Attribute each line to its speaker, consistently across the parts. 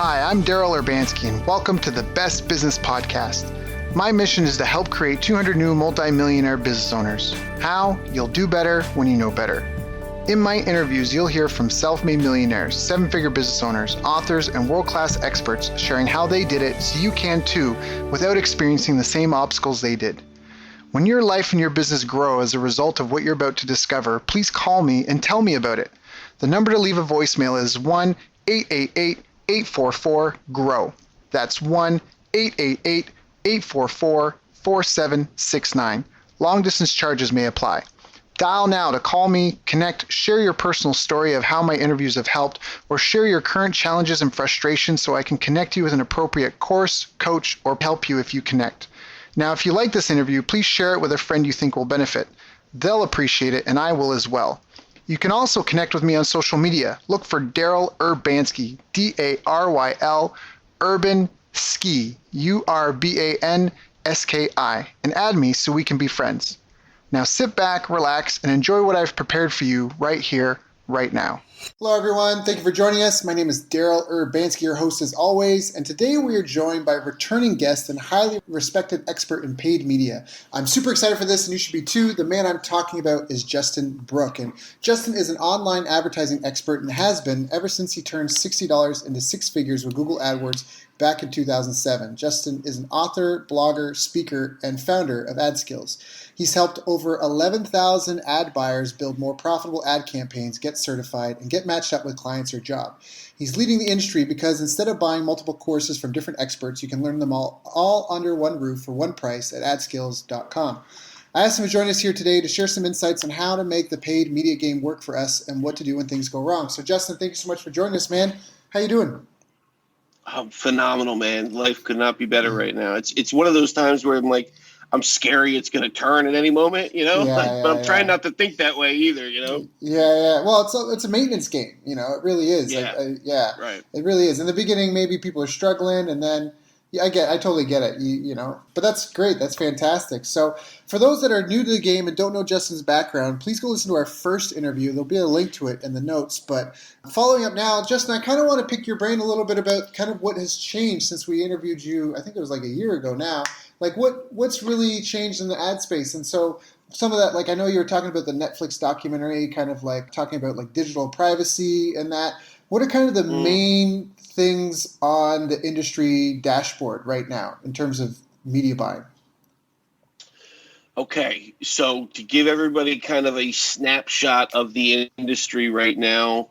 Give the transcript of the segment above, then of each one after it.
Speaker 1: Hi, I'm Daryl Urbanski, and welcome to the Best Business Podcast. My mission is to help create 200 new multi-millionaire business owners. How? You'll do better when you know better. In my interviews, you'll hear from self-made millionaires, seven-figure business owners, authors, and world-class experts sharing how they did it so you can too without experiencing the same obstacles they did. When your life and your business grow as a result of what you're about to discover, please call me and tell me about it. The number to leave a voicemail is 1-888-844-GROW. That's 1-888-844-4769. Long distance charges may apply. Dial now to call me, connect, share your personal story of how my interviews have helped, or share your current challenges and frustrations so I can connect you with an appropriate course, coach, or help you if you connect. Now, if you like this interview, please share it with a friend you think will benefit. They'll appreciate it, and I will as well. You can also connect with me on social media. Look for Daryl Urbanski, D-A-R-Y-L, Urban Ski, U-R-B-A-N-S-K-I, and add me so we can be friends. Now sit back, relax, and enjoy what I've prepared for you right here, right now. Hello, everyone. Thank you for joining us. My name is Daryl Urbanski, your host as always, and today we are joined by a returning guest and highly respected expert in paid media. I'm super excited for this, and you should be too. The man I'm talking about is Justin Brooke, and Justin is an online advertising expert and has been ever since he turned $60 into six figures with Google AdWords back in 2007. Justin is an author, blogger, speaker, and founder of AdSkills. He's helped over 11,000 ad buyers build more profitable ad campaigns, get certified, and get matched up with clients or job. He's leading the industry because instead of buying multiple courses from different experts, you can learn them all under one roof for one price at adskills.com. I asked him to join us here today to share some insights on how to make the paid media game work for us and what to do when things go wrong. So Justin, thank you so much for joining us, man. How you doing?
Speaker 2: I'm phenomenal, man. Life could not be better right now. It's one of those times where I'm scary it's going to turn at any moment, but I'm trying not to think that way either,
Speaker 1: Yeah. Well, it's a maintenance game, it really is.
Speaker 2: Right.
Speaker 1: It really is. In the beginning, maybe people are struggling, and then I totally get it, but that's great. That's fantastic. So for those that are new to the game and don't know Justin's background, please go listen to our first interview. There'll be a link to it in the notes. But following up now, Justin, I kind of want to pick your brain a little bit about kind of what has changed since we interviewed you. I think it was like a year ago now. Like what's really changed in the ad space? And so some of that, like I know you were talking about the Netflix documentary, kind of like talking about like digital privacy and that. What are kind of the main things on the industry dashboard right now in terms of media buying?
Speaker 2: Okay, so to give everybody kind of a snapshot of the industry right now,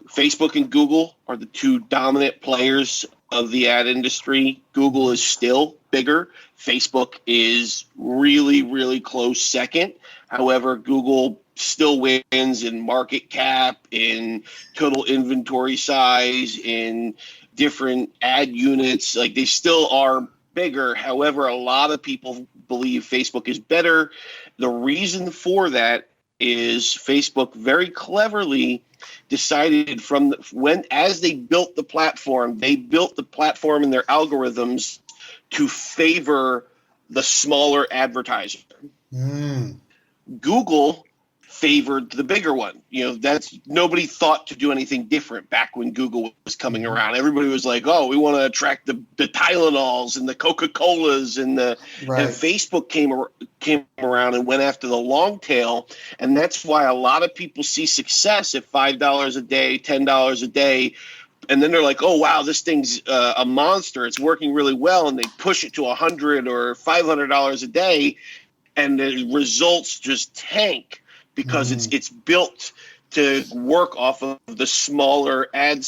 Speaker 2: Facebook and Google are the two dominant players of the ad industry. Google is still bigger. Facebook is really, really close second. However, Google still wins in market cap, in total inventory size, in different ad units. Like they still are bigger. However, a lot of people believe Facebook is better. The reason for that is Facebook very cleverly decided as they built the platform and their algorithms to favor the smaller advertiser. Google favored the bigger one. That's nobody thought to do anything different back when Google was coming around. Everybody was like, oh, we want to attract the Tylenols and the Coca-Colas and and Facebook came around and went after the long tail. And that's why a lot of people see success at $5 a day, $10 a day. And then they're like, oh, wow, this thing's a monster. It's working really well. And they push it to $100 or $500 a day. And the results just tank because it's built to work off of the smaller ad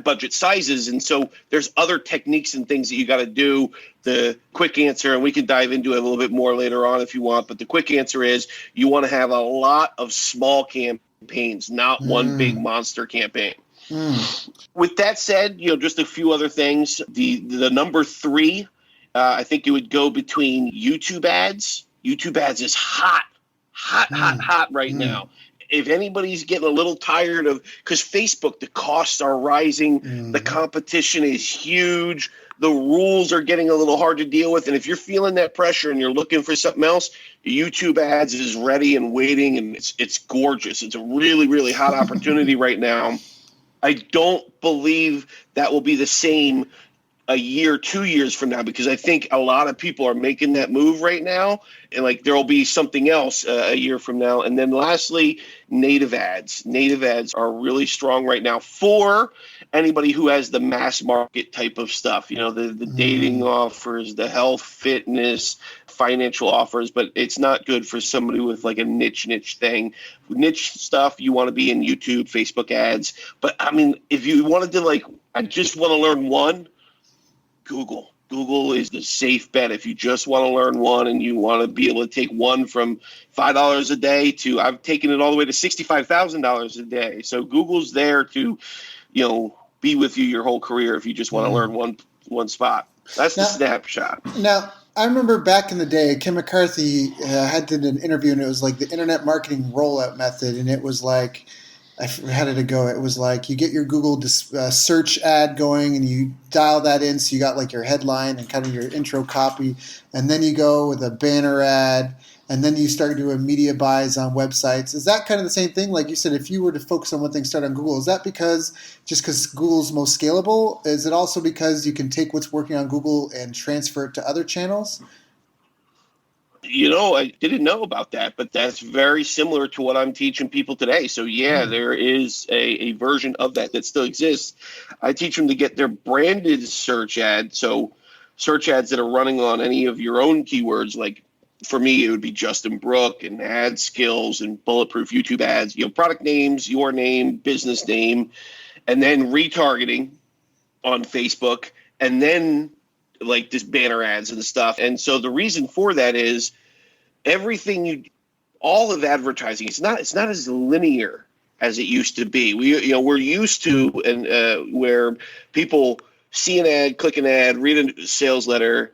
Speaker 2: budget sizes. And so there's other techniques and things that you got to do. The quick answer, and we can dive into it a little bit more later on if you want, but the quick answer is you want to have a lot of small campaigns, not one big monster campaign. With that said, just a few other things. The number three, I think it would go between YouTube ads. YouTube ads is hot right now. If anybody's getting a little tired of, because Facebook, the costs are rising, the competition is huge, the rules are getting a little hard to deal with, and if you're feeling that pressure and you're looking for something else, YouTube ads is ready and waiting, and it's gorgeous. It's a really, really hot opportunity right now. I don't believe that will be the same a year, 2 years from now, because I think a lot of people are making that move right now, and like there will be something else a year from now. And then lastly, native ads. Native ads are really strong right now for anybody who has the mass market type of stuff, the dating offers, the health, fitness, financial offers, but it's not good for somebody with like a niche thing. Niche stuff, you want to be in YouTube, Facebook ads. But I mean, if you wanted to I just want to learn one, Google. Google is the safe bet. If you just want to learn one and you want to be able to take one from $5 a day to, I've taken it all the way to $65,000 a day. So Google's there to, be with you your whole career if you just want to learn one spot. That's the snapshot.
Speaker 1: Now, I remember back in the day, Kim McCarthy did an interview, and it was like the internet marketing rollout method, and it was like, how did it go? It was like you get your Google search ad going and you dial that in, so you got like your headline and kind of your intro copy, and then you go with a banner ad, and then you start doing media buys on websites. Is that kind of the same thing? Like you said, if you were to focus on one thing, start on Google, is that because Google's most scalable? Is it also because you can take what's working on Google and transfer it to other channels?
Speaker 2: I didn't know about that, but that's very similar to what I'm teaching people today. So yeah, there is a version of that still exists. I teach them to get their branded search ad. So search ads that are running on any of your own keywords, like for me, it would be Justin Brooke and AdSkills and bulletproof YouTube ads, product names, your name, business name, and then retargeting on Facebook, and then like this banner ads and stuff. And so the reason for that is all of advertising, it's not as linear as it used to be. We're used to, and where people see an ad, click an ad, read a sales letter,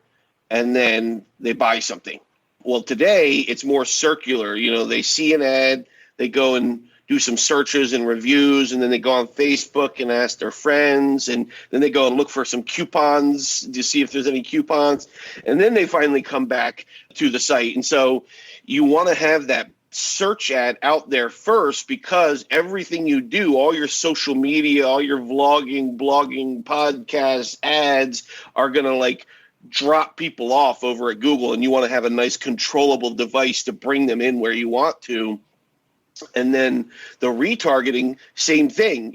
Speaker 2: and then they buy something. Well, today it's more circular. They see an ad, they go and do some searches and reviews, and then they go on Facebook and ask their friends, and then they go and look for some coupons to see if there's any coupons, and then they finally come back to the site. And so you want to have that search ad out there first, because everything you do, all your social media, all your vlogging, blogging, podcasts, ads are going to drop people off over at Google, and you want to have a nice controllable device to bring them in where you want to. And then the retargeting, same thing.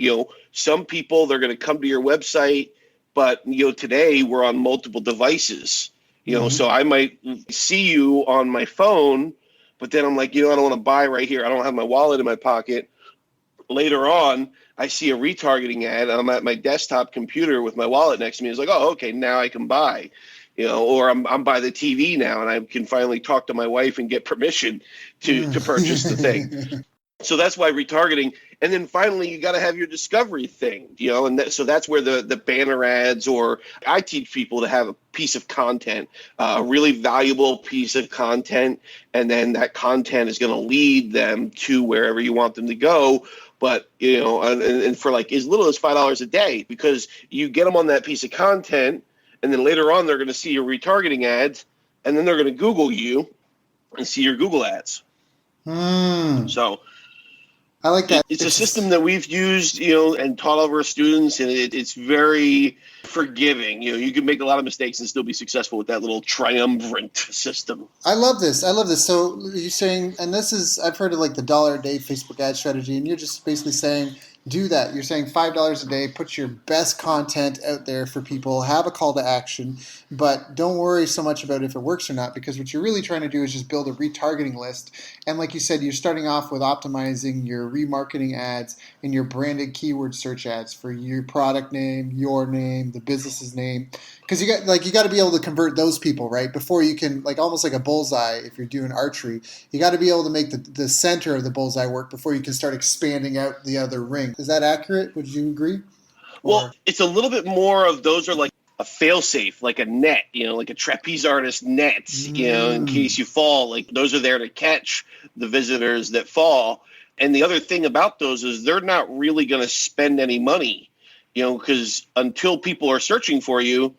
Speaker 2: Some people, they're going to come to your website, but today we're on multiple devices. So I might see you on my phone, but then I'm like, I don't want to buy right here. I don't have my wallet in my pocket. Later on, I see a retargeting ad, and I'm at my desktop computer with my wallet next to me. It's like, oh, okay, now I can buy. Or I'm by the TV now, and I can finally talk to my wife and get permission to purchase the thing. So that's why retargeting. And then finally, you got to have your discovery thing, and so that's where the banner ads, or I teach people to have a piece of content, a really valuable piece of content, and then that content is going to lead them to wherever you want them to go. But, and for as little as $5 a day, because you get them on that piece of content, and then later on, they're going to see your retargeting ads, and then they're going to Google you and see your Google ads. So
Speaker 1: I like that.
Speaker 2: It's a system that we've used, and taught all of our students, and it's very forgiving. You can make a lot of mistakes and still be successful with that little triumvirate system.
Speaker 1: I love this. So you're saying, and this is, I've heard of the $1 a day Facebook ad strategy, and you're just basically saying, do that. You're saying $5 a day, put your best content out there for people, have a call to action, but don't worry so much about if it works or not, because what you're really trying to do is just build a retargeting list. And like you said, you're starting off with optimizing your remarketing ads and your branded keyword search ads for your product name, your name, the business's name. Because you got to be able to convert those people, right? Before you can, almost like a bullseye, if you're doing archery, you got to be able to make the center of the bullseye work before you can start expanding out the other ring. Is that accurate? Would you agree?
Speaker 2: Well, it's a little bit more of those are like a fail-safe, like a net, like a trapeze artist net, in case you fall. Those are there to catch the visitors that fall. And the other thing about those is they're not really going to spend any money, because until people are searching for you,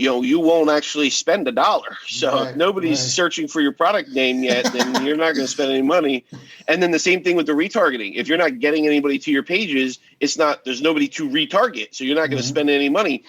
Speaker 2: you won't actually spend $1. So if nobody's searching for your product name yet, then you're not going to spend any money. And then the same thing with the retargeting. If you're not getting anybody to your pages, there's nobody to retarget. So you're not going to spend any money.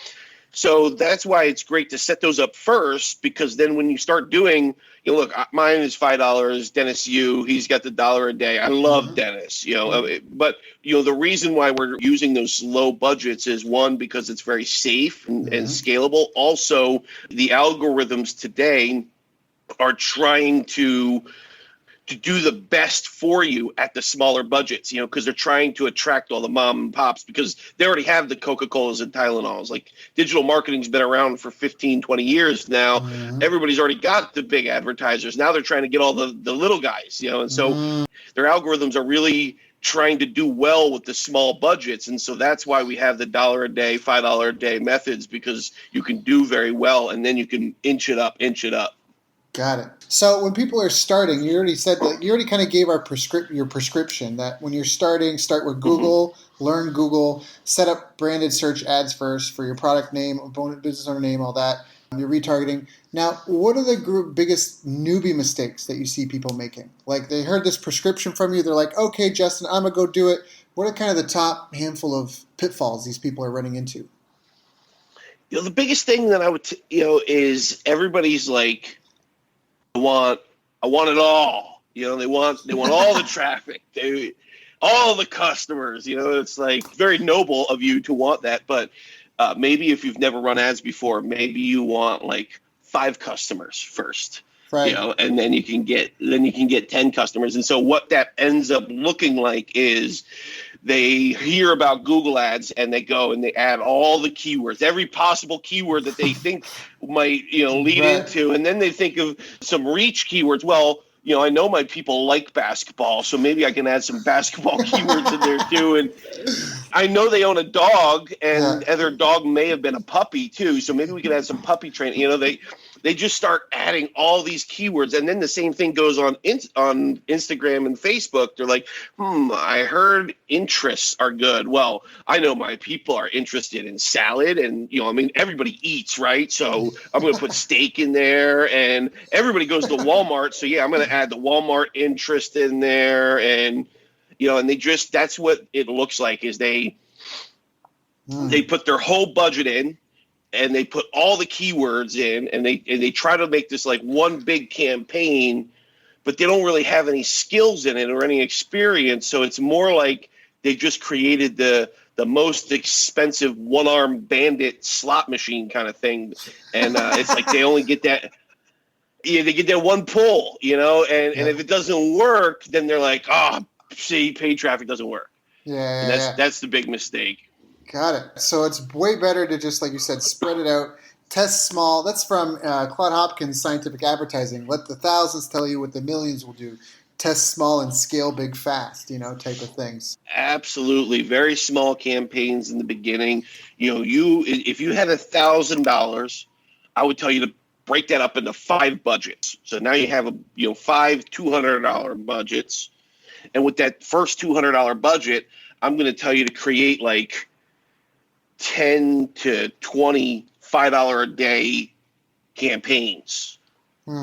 Speaker 2: So that's why it's great to set those up first, because then when you start doing, look, mine is $5. Dennis he's got the $1 a day. I love Dennis, but the reason why we're using those low budgets is, one, because it's very safe and scalable. Also, the algorithms today are trying to do the best for you at the smaller budgets, because they're trying to attract all the mom and pops, because they already have the Coca-Colas and Tylenols. Like, digital marketing's been around for 15, 20 years now. Everybody's already got the big advertisers. Now they're trying to get all the little guys, and so their algorithms are really trying to do well with the small budgets. And so that's why we have the $1 a day, $5 a day methods, because you can do very well, and then you can inch it up.
Speaker 1: Got it. So when people are starting, you already said that, you already kind of gave your prescription that when you're starting, start with Google, learn Google, set up branded search ads first for your product name, business owner name, all that, your retargeting. Now, what are the biggest newbie mistakes that you see people making? Like, they heard this prescription from you, they're like, okay, Justin, I'm going to go do it. What are kind of the top handful of pitfalls these people are running into?
Speaker 2: The biggest thing that I would, is everybody's like, I want it all. They want all the traffic, all the customers. It's like very noble of you to want that, but maybe if you've never run ads before, maybe you want like 5 customers first, right? And then you can get 10 customers. And so what that ends up looking like is they hear about Google ads and they go and they add all the keywords, every possible keyword that they think might, lead into. And then they think of some reach keywords. Well, I know my people like basketball, so maybe I can add some basketball keywords in there too. And I know they own a dog, and their dog may have been a puppy too, so maybe we can add some puppy training. They just start adding all these keywords, and then the same thing goes on Instagram and Facebook. They're like, I heard interests are good. Well, I know my people are interested in salad, and everybody eats, right? So I'm going to put steak in there, and everybody goes to Walmart. So I'm going to add the Walmart interest in there, and and that's what it looks like is they put their whole budget in. And they put all the keywords in, and they try to make this like one big campaign, but they don't really have any skills in it or any experience. So it's more like they just created the most expensive one-armed bandit slot machine kind of thing, and it's like they only get that. Yeah, they get that one pull, and if it doesn't work, then they're like, paid traffic doesn't work. And that's the big mistake.
Speaker 1: Got it. So it's way better to just, like you said, spread it out, test small. That's from Claude Hopkins' Scientific Advertising. Let the thousands tell you what the millions will do. Test small and scale big fast, type of things.
Speaker 2: Absolutely. Very small campaigns in the beginning. If you had $1,000, I would tell you to break that up into 5 budgets. So now you have 5 $200 budgets. And with that first $200 budget, I'm going to tell you to create like 10 to 20 $5 a day campaigns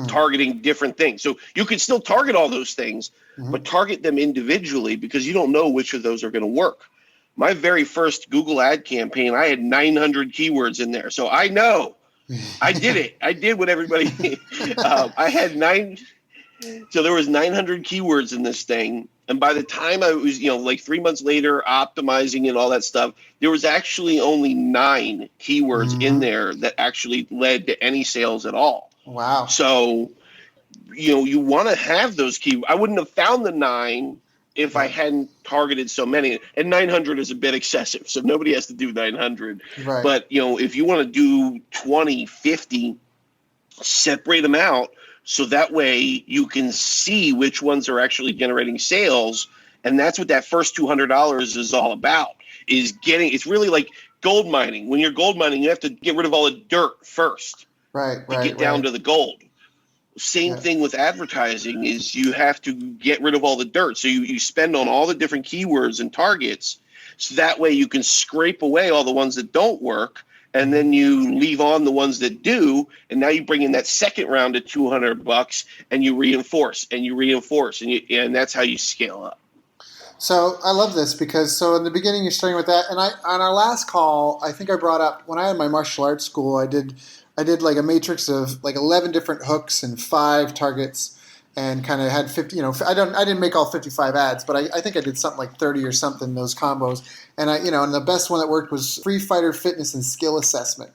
Speaker 2: targeting different things. So you can still target all those things, but target them individually, because you don't know which of those are going to work. My very first Google ad campaign, I had 900 keywords in there. So I know I did it. I did what everybody I had so there was 900 keywords in this thing. And by the time I was, like 3 months later, optimizing and all that stuff, there was actually only 9 keywords in there that actually led to any sales at all.
Speaker 1: Wow.
Speaker 2: So, you want to have those keywords. I wouldn't have found the 9 if I hadn't targeted so many. And 900 is a bit excessive, so nobody has to do 900. Right. But, if you want to do 20, 50, separate them out. So that way you can see which ones are actually generating sales. And that's what that first $200 is all about, it's really like gold mining. When you're gold mining, you have to get rid of all the dirt first to get down to the gold. Same thing with advertising is you have to get rid of all the dirt. So you spend on all the different keywords and targets. So that way you can scrape away all the ones that don't work. and then you leave on the ones that do, and now you bring in that second round of $200, and you reinforce and you reinforce, and that's how you scale up.
Speaker 1: So I love this because in the beginning you're starting with that, and on our last call I think I brought up when I had my martial arts school I did like a matrix of like 11 different hooks and 5 targets, and kind of had 50. I didn't make all 55 ads, but I think I did something like 30 or something, those combos, and and the best one that worked was free fighter fitness and skill assessment.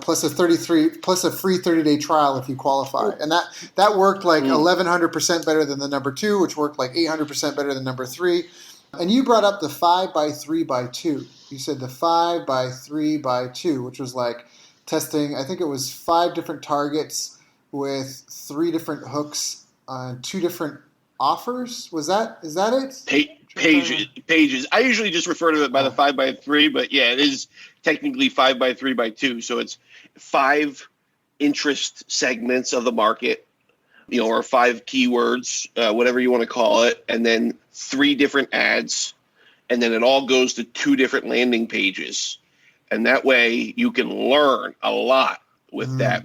Speaker 1: Plus a free 30-day trial if you qualify. And that worked like 1,100% better than the number 2, which worked like 800% better than number 3. And you brought up the 5x3x2. You said the 5x3x2, which was like testing, I think it was 5 different targets with 3 different hooks on 2 different offers. Is that it?
Speaker 2: Pages. I usually just refer to it by the 5x3, but yeah, it is technically 5x3x2. So it's 5 interest segments of the market, or 5 keywords, whatever you want to call it, and then 3 different ads, and then it all goes to 2 different landing pages, and that way you can learn a lot with that,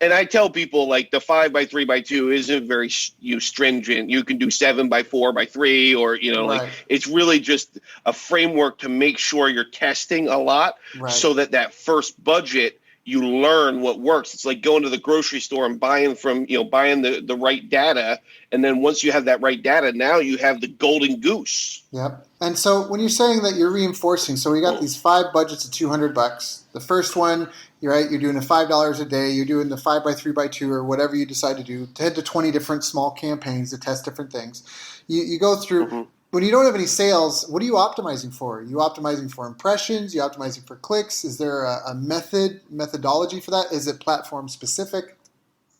Speaker 2: And I tell people like the 5x3x2 isn't very stringent. You can do 7x4x3, or like it's really just a framework to make sure you're testing a lot, so that first budget you learn what works. It's like going to the grocery store and buying the right data, and then once you have that right data, now you have the golden goose.
Speaker 1: Yep. And so when you're saying that you're reinforcing, so we got these 5 budgets of $200. The first one, you're doing the $5 a day, you're doing the 5x3x2 or whatever you decide to do, to head to 20 different small campaigns to test different things. You go through, when you don't have any sales, what are you optimizing for? Are you optimizing for impressions? Are you optimizing for clicks? Is there a methodology for that? Is it platform specific?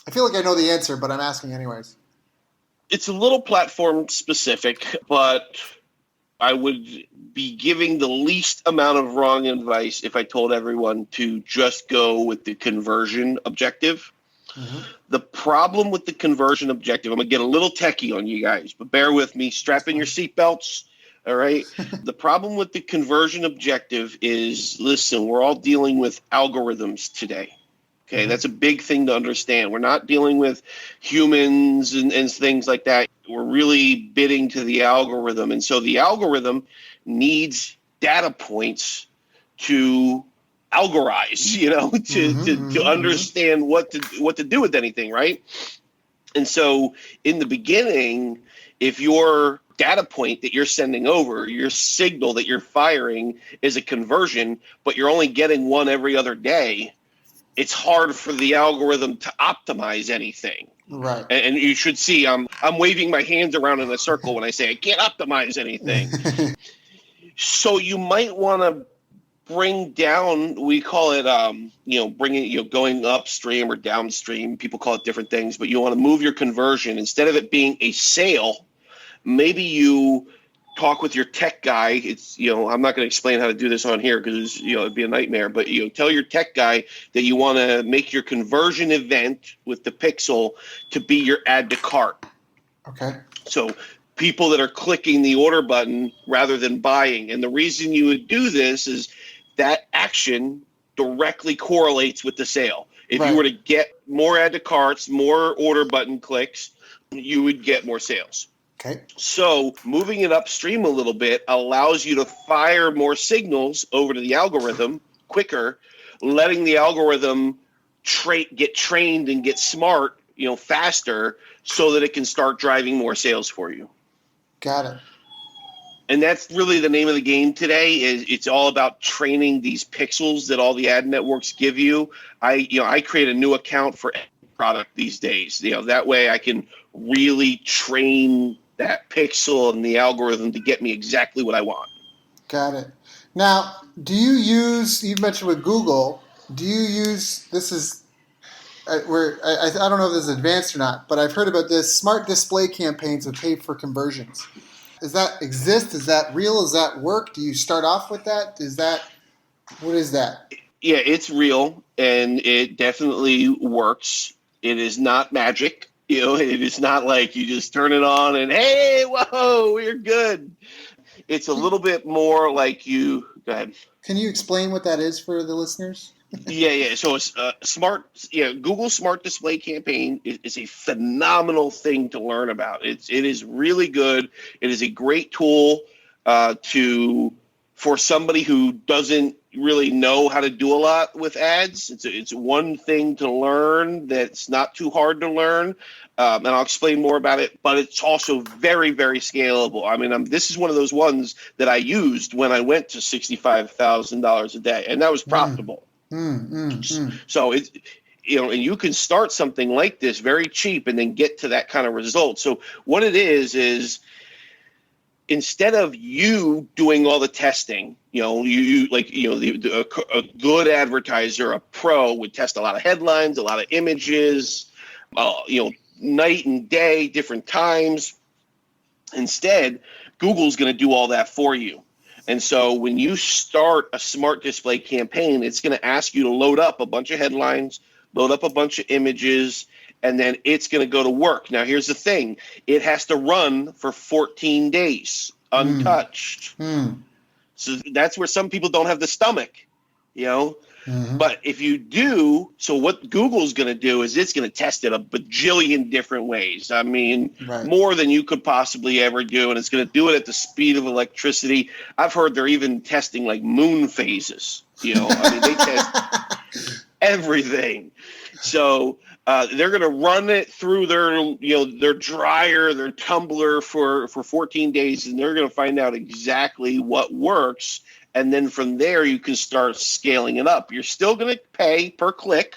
Speaker 1: I feel like I know the answer, but I'm asking anyways.
Speaker 2: It's a little platform specific, but I would be giving the least amount of wrong advice if I told everyone to just go with the conversion objective. The problem with the conversion objective, I'm going to get a little techie on you guys, but bear with me. Strap in your seatbelts. All right. The problem with the conversion objective is, listen, we're all dealing with algorithms today. Okay, that's a big thing to understand. We're not dealing with humans and things like that. We're really bidding to the algorithm. And so the algorithm needs data points to algorize, to understand what to do with anything, right? And so in the beginning, if your data point that you're sending over, your signal that you're firing is a conversion, but you're only getting one every other day, it's hard for the algorithm to optimize anything.
Speaker 1: Right.
Speaker 2: And you should see I'm waving my hands around in a circle when I say I can't optimize anything. So you might want to bring down, we call it, going upstream or downstream. People call it different things, but you want to move your conversion. Instead of it being a sale, maybe you talk with your tech guy. It's, I'm not going to explain how to do this on here because, it'd be a nightmare, but tell your tech guy that you want to make your conversion event with the pixel to be your add to cart.
Speaker 1: Okay.
Speaker 2: So people that are clicking the order button rather than buying. And the reason you would do this is that action directly correlates with the sale. If you were to get more add to carts, more order button clicks, you would get more sales.
Speaker 1: Okay.
Speaker 2: So moving it upstream a little bit allows you to fire more signals over to the algorithm quicker, letting the algorithm get trained and get smart, faster, so that it can start driving more sales for you.
Speaker 1: Got it.
Speaker 2: And that's really the name of the game today. It's all about training these pixels that all the ad networks give you. I create a new account for every product these days. That way I can really train that pixel and the algorithm to get me exactly what I want.
Speaker 1: Got it. Now, you mentioned with Google, this is where I don't know if this is advanced or not, but I've heard about this, smart display campaigns with pay for conversions. Does that exist? Is that real? Does that work? Do you start off with that? What is that?
Speaker 2: Yeah, it's real and it definitely works. It is not magic. It is not like you just turn it on and, hey, whoa, we're good. It's a little bit more like you Go ahead.
Speaker 1: Can you explain what that is for the listeners?
Speaker 2: Yeah. So it's Google Smart Display Campaign is a phenomenal thing to learn about. It is really good. It is a great tool for somebody who doesn't really know how to do a lot with ads. It's one thing to learn that's not too hard to learn, and I'll explain more about it. But it's also very, very scalable. I mean, this is one of those ones that I used when I went to $65,000 a day, and that was profitable. So it's, and you can start something like this very cheap and then get to that kind of result. So what it is instead of you doing all the testing, a good advertiser, a pro would test a lot of headlines, a lot of images, night and day, different times. Instead, Google's going to do all that for you. And so when you start a smart display campaign, it's going to ask you to load up a bunch of headlines, load up a bunch of images, and then it's going to go to work. Now, here's the thing. It has to run for 14 days untouched. So that's where some people don't have the stomach, But if you do, so what Google's going to do is it's going to test it a bajillion different ways. I mean, more than you could possibly ever do. And it's going to do it at the speed of electricity. I've heard they're even testing like moon phases, they test everything. So they're going to run it through their dryer, their tumbler for 14 days, and they're going to find out exactly what works. And then from there, you can start scaling it up. You're still going to pay per click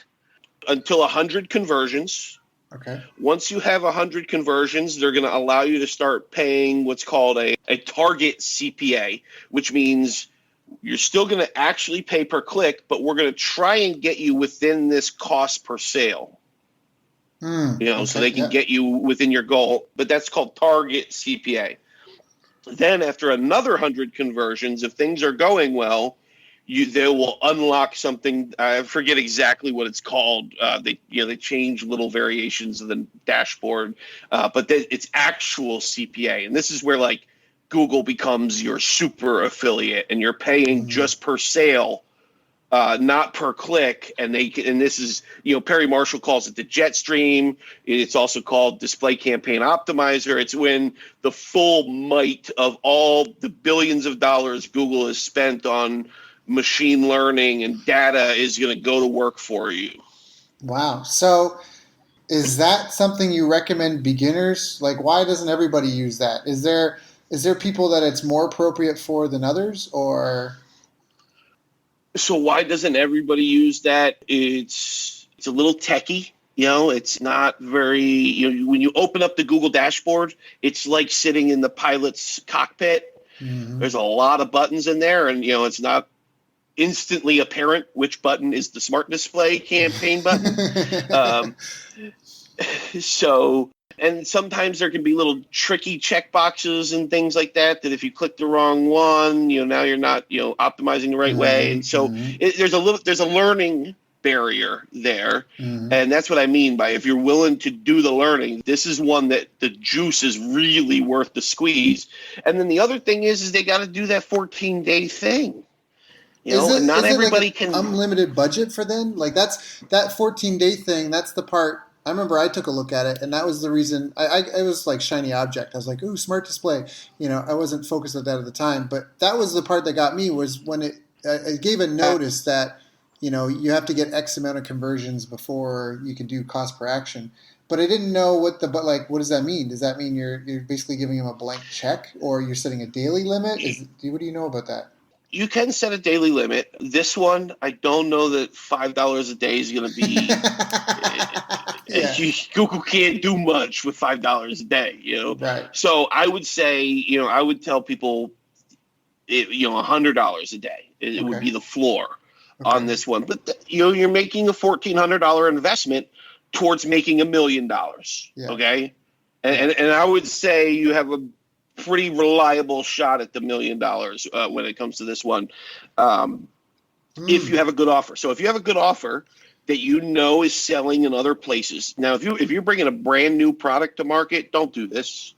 Speaker 2: until 100 conversions.
Speaker 1: Okay.
Speaker 2: Once you have 100 conversions, they're going to allow you to start paying what's called a target CPA, which means you're still going to actually pay per click, but we're going to try and get you within this cost per sale. So they can get you within your goal, but that's called target CPA. Then after another 100 conversions, if things are going well, they will unlock something. I forget exactly what it's called. They change little variations of the dashboard, but it's actual CPA. And this is where like Google becomes your super affiliate, and you're paying just per sale, not per click. And this is, Perry Marshall calls it the jet stream. It's also called display campaign optimizer. It's when the full might of all the billions of dollars Google has spent on machine learning and data is going to go to work for you.
Speaker 1: Wow. So is that something you recommend beginners? Like, why doesn't everybody use that? Is there people that it's more appropriate for than others, or?
Speaker 2: So why doesn't everybody use that? It's a little techie. It's not very, when you open up the Google dashboard, it's like sitting in the pilot's cockpit. There's a lot of buttons in there, and, it's not instantly apparent which button is the smart display campaign button. And sometimes there can be little tricky checkboxes and things like that if you click the wrong one, now you're not, optimizing the right way. And so there's a learning barrier there. And that's what I mean by, if you're willing to do the learning, this is one that the juice is really worth the squeeze. And then the other thing is they got to do that 14-day thing. And not everybody
Speaker 1: like
Speaker 2: can.
Speaker 1: Unlimited budget for them? Like that 14-day thing, that's the part. I remember I took a look at it, and that was the reason. It was like shiny object. I was like, ooh, smart display. I wasn't focused on that at the time, but that was the part that got me, was when it gave a notice that, you have to get X amount of conversions before you can do cost per action. But I didn't know what does that mean? Does that mean you're basically giving them a blank check, or you're setting a daily limit? What do you know about that?
Speaker 2: You can set a daily limit. This one, I don't know that $5 a day is going to be. Google can't do much with $5 a day,
Speaker 1: Right.
Speaker 2: So I would say, I would tell people, $100 a day. It would be the floor on this one. But you're making a $1,400 investment towards making $1 million. Yeah. Okay, and I would say you have a pretty reliable shot at the $1 million when it comes to this one, if you have a good offer. So if you have a good offer that is selling in other places. Now, if you're bringing a brand new product to market, don't do this.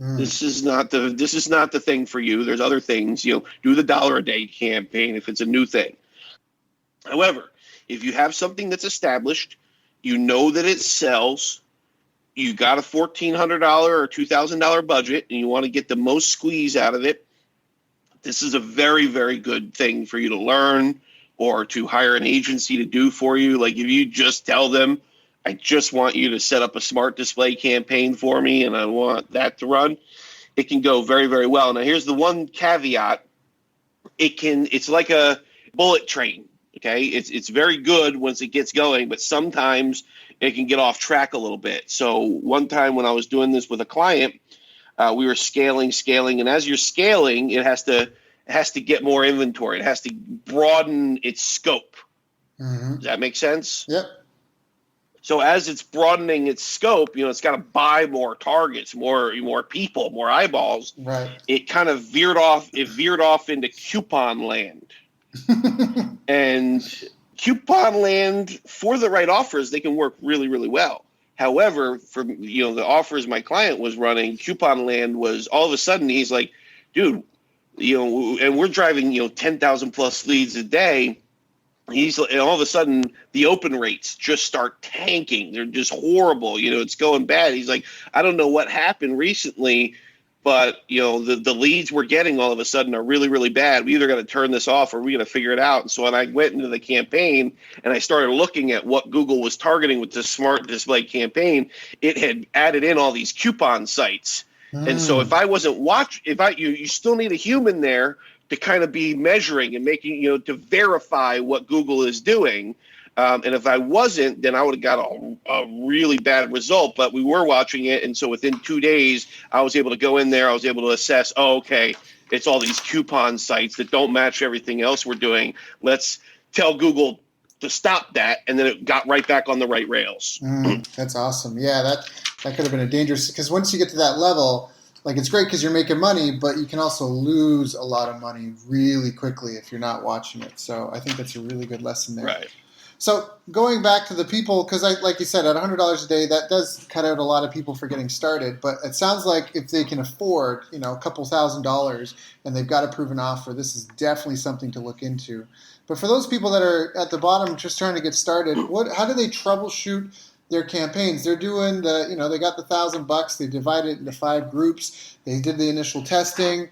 Speaker 2: This is not the thing for you. There's other things. Do the $1 a day campaign if it's a new thing. However, if you have something that's established, you know that it sells, you got a $1,400 or $2,000 budget, and you want to get the most squeeze out of it, this is a very, very good thing for you to learn or to hire an agency to do for you. Like if you just tell them, I just want you to set up a smart display campaign for me and I want that to run, it can go very, very well. Now, here's the one caveat. It's like a bullet train, okay? It's very good once it gets going, but sometimes it can get off track a little bit. So one time when I was doing this with a client, we were scaling, and as you're scaling, it has to get more inventory. It has to broaden its scope. Does that make sense?
Speaker 1: Yep.
Speaker 2: So as it's broadening its scope, it's got to buy more targets, more people, more eyeballs.
Speaker 1: Right.
Speaker 2: It kind of veered off into coupon land. And coupon land, for the right offers, they can work really, really well. However, for the offers my client was running, coupon land was all of a sudden he's like, dude, and we're driving 10,000 plus leads a day. And all of a sudden the open rates just start tanking. They're just horrible. It's going bad. He's like, I don't know what happened recently, but the leads we're getting all of a sudden are really, really bad. We either got to turn this off or we got to figure it out. And so when I went into the campaign and I started looking at what Google was targeting with the smart display campaign, it had added in all these coupon sites. And so if I wasn't you still need a human there to kind of be measuring and making, to verify what Google is doing. And if I wasn't, then I would have got a really bad result. But we were watching it. And so within 2 days, I was able to go in there. I was able to assess, okay, it's all these coupon sites that don't match everything else we're doing. Let's tell Google to stop that. And then it got right back on the right rails.
Speaker 1: That's awesome. Yeah, that could have been a dangerous, because once you get to that level, like it's great because you're making money, but you can also lose a lot of money really quickly if you're not watching it. So I think that's a really good lesson there.
Speaker 2: Right.
Speaker 1: So going back to the people, because like you said, at $100 a day, that does cut out a lot of people for getting started. But it sounds like if they can afford, a couple $1,000s and they've got a proven offer, this is definitely something to look into. But for those people that are at the bottom just trying to get started, how do they troubleshoot their campaigns? They're doing they got the $1,000, they divide it into 5 groups, they did the initial testing,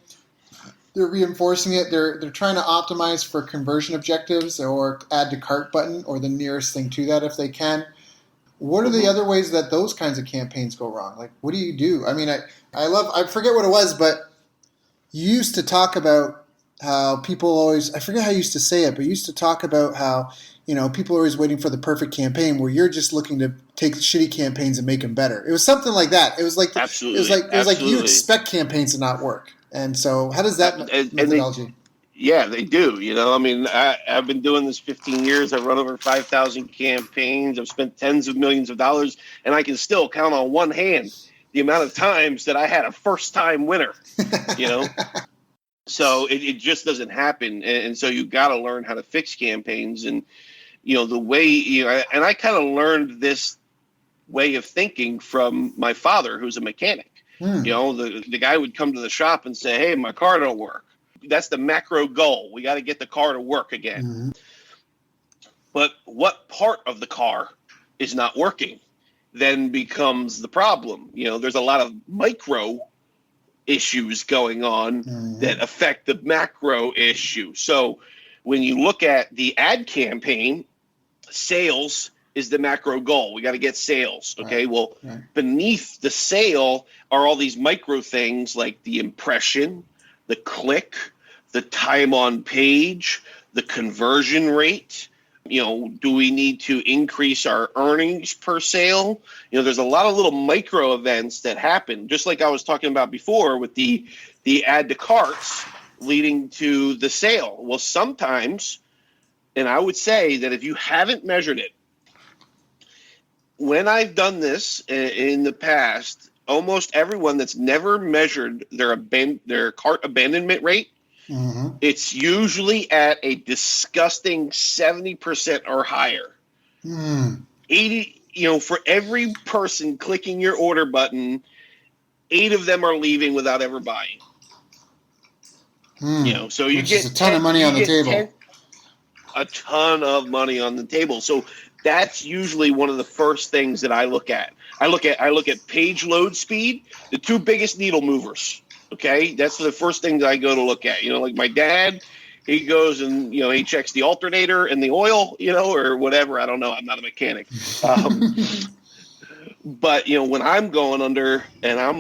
Speaker 1: they're reinforcing it, they're trying to optimize for conversion objectives or add to cart button or the nearest thing to that if they can. What are the other ways that those kinds of campaigns go wrong? Like, what do you do? I mean, I forget what it was, but you used to talk about how people always, I forget how you used to say it, but you used to talk about how people are always waiting for the perfect campaign where you're just looking to take shitty campaigns and make them better. It was something like that. It was like
Speaker 2: Absolutely.
Speaker 1: It was like you expect campaigns to not work. And so how does that methodology?
Speaker 2: They do. I've been doing this 15 years. I've run over 5,000 campaigns. I've spent tens of millions of dollars, and I can still count on one hand the amount of times that I had a first-time winner. So it just doesn't happen. And so you got to learn how to fix campaigns. And the way, and I kind of learned this way of thinking from my father, who's a mechanic. The guy would come to the shop and say, hey, my car don't work. That's the macro goal. We got to get the car to work again. But what part of the car is not working then becomes the problem. There's a lot of micro issues going on that affect the macro issue. So when you look at the ad campaign, sales is the macro goal. We got to get sales. Okay. Right. Beneath the sale are all these micro things like the impression, the click, the time on page, the conversion rate. Do we need to increase our earnings per sale? There's a lot of little micro events that happen, just like I was talking about before with the add to carts leading to the sale. Well, sometimes, and I would say that if you haven't measured it, when I've done this in the past, almost everyone that's never measured their cart abandonment rate, it's usually at a disgusting 70% or higher. 80, for every person clicking your order button, 8 of them are leaving without ever buying. So you
Speaker 1: Which
Speaker 2: get
Speaker 1: is a ton of money on the table.
Speaker 2: A ton of money on the table. So that's usually one of the first things that I look at. I look at page load speed, the 2 biggest needle movers. Okay, that's the first thing that I go to look at. Like my dad, he goes and he checks the alternator and the oil, or whatever. I don't know. I'm not a mechanic. But when I'm going under and I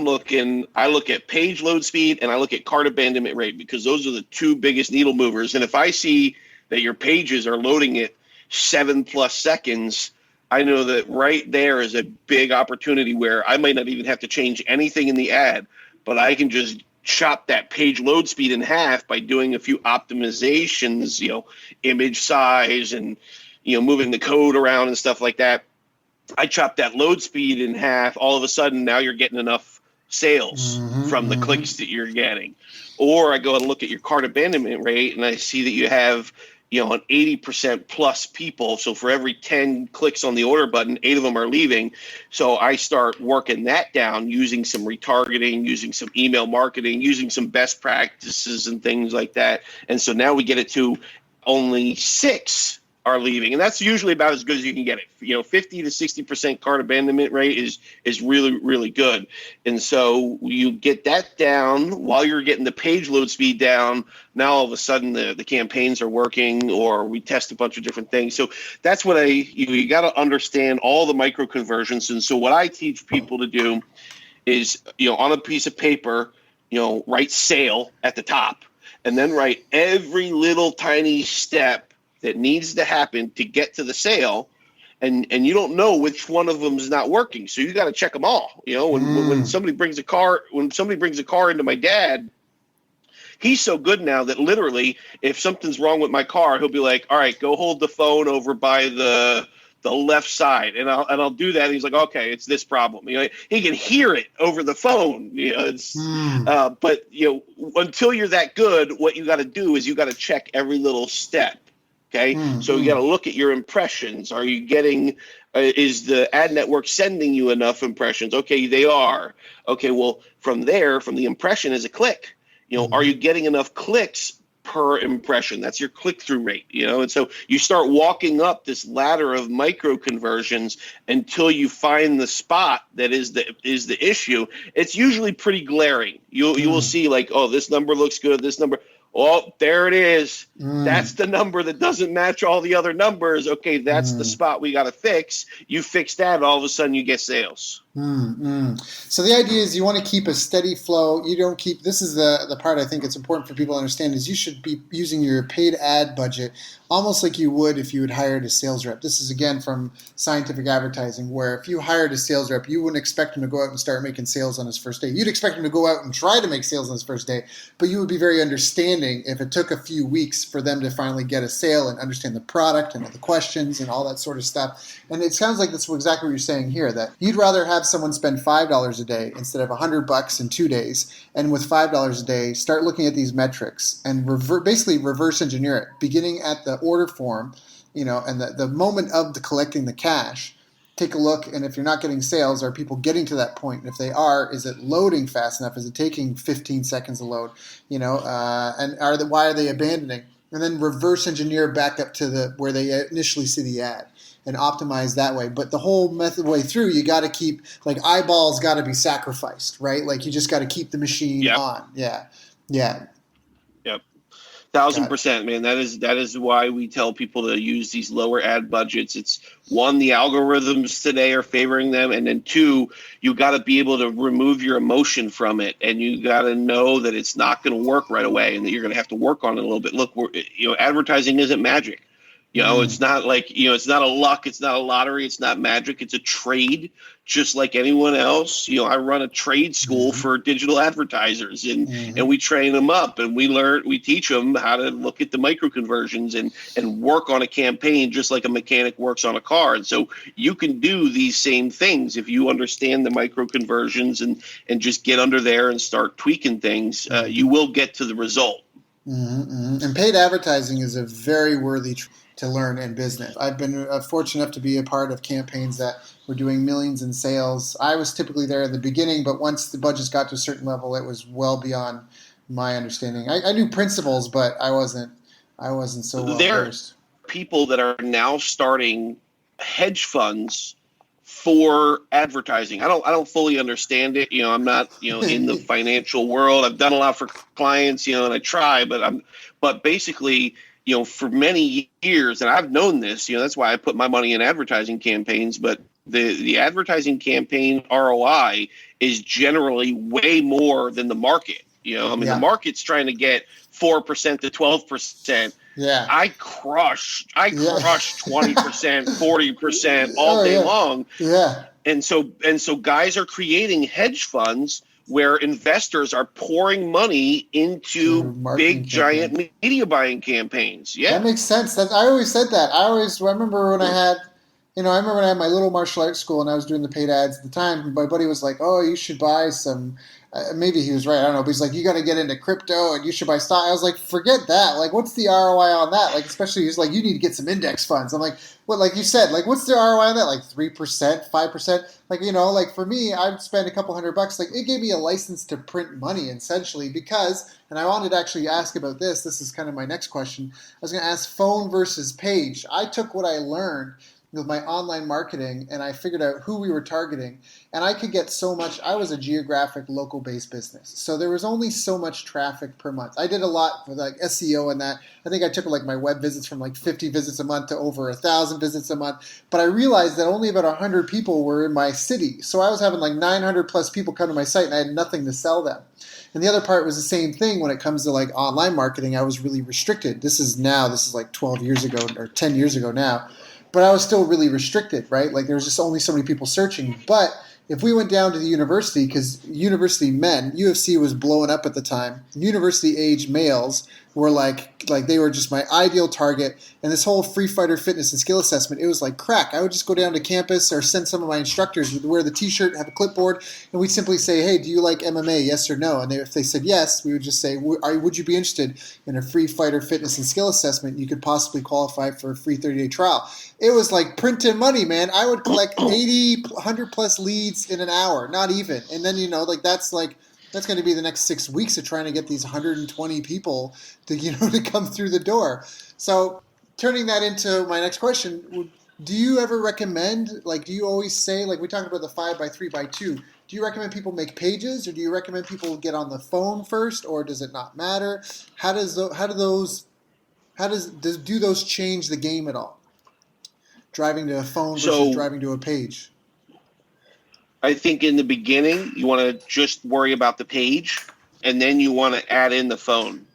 Speaker 2: look at page load speed and I look at cart abandonment rate, because those are the 2 biggest needle movers. And if I see that your pages are loading at 7+ seconds, I know that right there is a big opportunity where I might not even have to change anything in the ad, but I can just chop that page load speed in half by doing a few optimizations, image size and, moving the code around and stuff like that. I chop that load speed in half. All of a sudden, now you're getting enough sales from the clicks that you're getting. Or I go and look at your cart abandonment rate, and I see that you have, an 80% plus people. So for every 10 clicks on the order button, 8 of them are leaving. So I start working that down using some retargeting, using some email marketing, using some best practices and things like that. And so now we get it to only 6 are leaving, and that's usually about as good as you can get it. 50 to 60% cart abandonment rate is really, really good. And so you get that down while you're getting the page load speed down. Now all of a sudden the campaigns are working, or we test a bunch of different things. So that's what you got to understand all the micro conversions. And so what I teach people to do is, on a piece of paper, write sale at the top, and then write every little tiny step that needs to happen to get to the sale, and you don't know which one of them is not working, so you got to check them all. When somebody brings a car into my dad, he's so good now that literally, if something's wrong with my car, he'll be like, "All right, go hold the phone over by the left side," and I'll do that. And he's like, "Okay, it's this problem." He can hear it over the phone. But until you're that good, what you got to do is you got to check every little step. Okay, so you got to look at your impressions. Are you getting? Is the ad network sending you enough impressions? Okay, they are. Okay, well, from the impression is a click. Are you getting enough clicks per impression? That's your click-through rate. And so you start walking up this ladder of micro conversions until you find the spot that is the issue. It's usually pretty glaring. You will see like, oh, this number looks good. This number. Oh, there it is. That's the number that doesn't match all the other numbers. Okay, that's the spot we got to fix. You fix that, all of a sudden you get sales.
Speaker 1: So the idea is you want to keep a steady flow. You don't keep, this is the part I think it's important for people to understand, is you should be using your paid ad budget almost like you would if you had hired a sales rep. This is again from scientific advertising, where if you hired a sales rep, you wouldn't expect him to go out and start making sales on his first day. You'd expect him to go out and try to make sales on his first day, but you would be very understanding if it took a few weeks for them to finally get a sale and understand the product and the questions and all that sort of stuff. And it sounds like that's exactly what you're saying here, that you'd rather have someone spend $5 a day instead of $100 in 2 days, and with $5 a day start looking at these metrics and basically reverse engineer it, beginning at the order form, and the moment of the collecting the cash. Take a look, and if you're not getting sales, are people getting to that point? And if they are, is it loading fast enough? Is it taking 15 seconds to load? And why are they abandoning? And then reverse engineer back up to where they initially see the ad, and optimize that way. But the whole way through, you got to keep, like, eyeballs got to be sacrificed, right? Like, you just got to keep the machine on. Yeah. Yep.
Speaker 2: 1,000%, man. That is why we tell people to use these lower ad budgets. It's one, the algorithms today are favoring them, and then 2, you got to be able to remove your emotion from it, and you got to know that it's not going to work right away, and that you're going to have to work on it a little bit. Look, advertising isn't magic. It's not like, it's not a luck, it's not a lottery, it's not magic, it's a trade, just like anyone else. I run a trade school for digital advertisers, and we train them up, and we teach them how to look at the micro conversions and work on a campaign just like a mechanic works on a car. And so you can do these same things if you understand the micro conversions and just get under there and start tweaking things. You will get to the result.
Speaker 1: And paid advertising is a very worthy to learn in business. I've been fortunate enough to be a part of campaigns that were doing millions in sales. I was typically there at the beginning, but once the budgets got to a certain level, it was well beyond my understanding. I knew principles, but I wasn't so well
Speaker 2: There are
Speaker 1: versed.
Speaker 2: people that are now starting hedge funds for advertising. I don't fully understand it. I'm not, in the financial world. I've done a lot for clients, and I try, but basically, for many years, and I've known this, that's why I put my money in advertising campaigns, but the advertising campaign ROI is generally way more than the market. The
Speaker 1: Yeah,
Speaker 2: market's trying to get 4% to 12%.
Speaker 1: yeah,
Speaker 2: I
Speaker 1: yeah.
Speaker 2: crush 20%, 40% all
Speaker 1: Oh
Speaker 2: day
Speaker 1: yeah,
Speaker 2: long.
Speaker 1: yeah.
Speaker 2: And so guys are creating hedge funds where investors are pouring money
Speaker 1: To
Speaker 2: into
Speaker 1: marketing
Speaker 2: big
Speaker 1: campaigns.
Speaker 2: giant media buying campaigns.
Speaker 1: That
Speaker 2: Yeah.
Speaker 1: makes sense. I always said that. I remember when I had, I remember when I had my little martial arts school and I was doing the paid ads at the time. My buddy was like, "Oh, you should buy some." Maybe he was right. I don't know, but he's like, "You got to get into crypto and you should buy stock." I was like, "Forget that. Like, what's the ROI on that? Like, especially he's like, you need to get some index funds." I'm like, "What? Like you said, like, what's the ROI on that? Like 3%, 5%? Like, like for me, I'd spend a couple $100. Like, it gave me a license to print money essentially because." And I wanted to actually ask about this. This is kind of my next question. I was going to ask phone versus page. I took what I learned with my online marketing and I figured out who we were targeting. And I could get so much. I was a geographic, local based business. So there was only so much traffic per month. I did a lot for like SEO and that. I think I took like my web visits from like 50 visits a month to over 1,000 visits a month. But I realized that only about 100 people were in my city. So I was having like 900 plus people come to my site and I had nothing to sell them. And the other part was the same thing when it comes to like online marketing. I was really restricted. This is like 12 years ago or 10 years ago now, but I was still really restricted, right? Like there was just only so many people searching. But if we went down to the university, because university men, UFC was blowing up at the time, university age males were like they were just my ideal target. And this whole free fighter fitness and skill assessment, it was like crack. I would just go down to campus or send some of my instructors who wear the t-shirt, have a clipboard, and we'd simply say, "Hey, do you like MMA? Yes or no?" And if they said yes, we would just say, "Would you be interested in a free fighter fitness and skill assessment? You could possibly qualify for a free 30-day trial." It was like printing money, man. I would collect 80, 100 plus leads in an hour, not even. And then, that's going to be the next 6 weeks of trying to get these 120 people to, to come through the door. So turning that into my next question, do you ever recommend, like, do you always say, like we talked about the 5x3x2, do you recommend people make pages or do you recommend people get on the phone first or does it not matter? Do those change the game at all? Driving to a phone versus
Speaker 2: So
Speaker 1: driving to a page.
Speaker 2: I think in the beginning, you want to just worry about the page, and then you want to add in the phone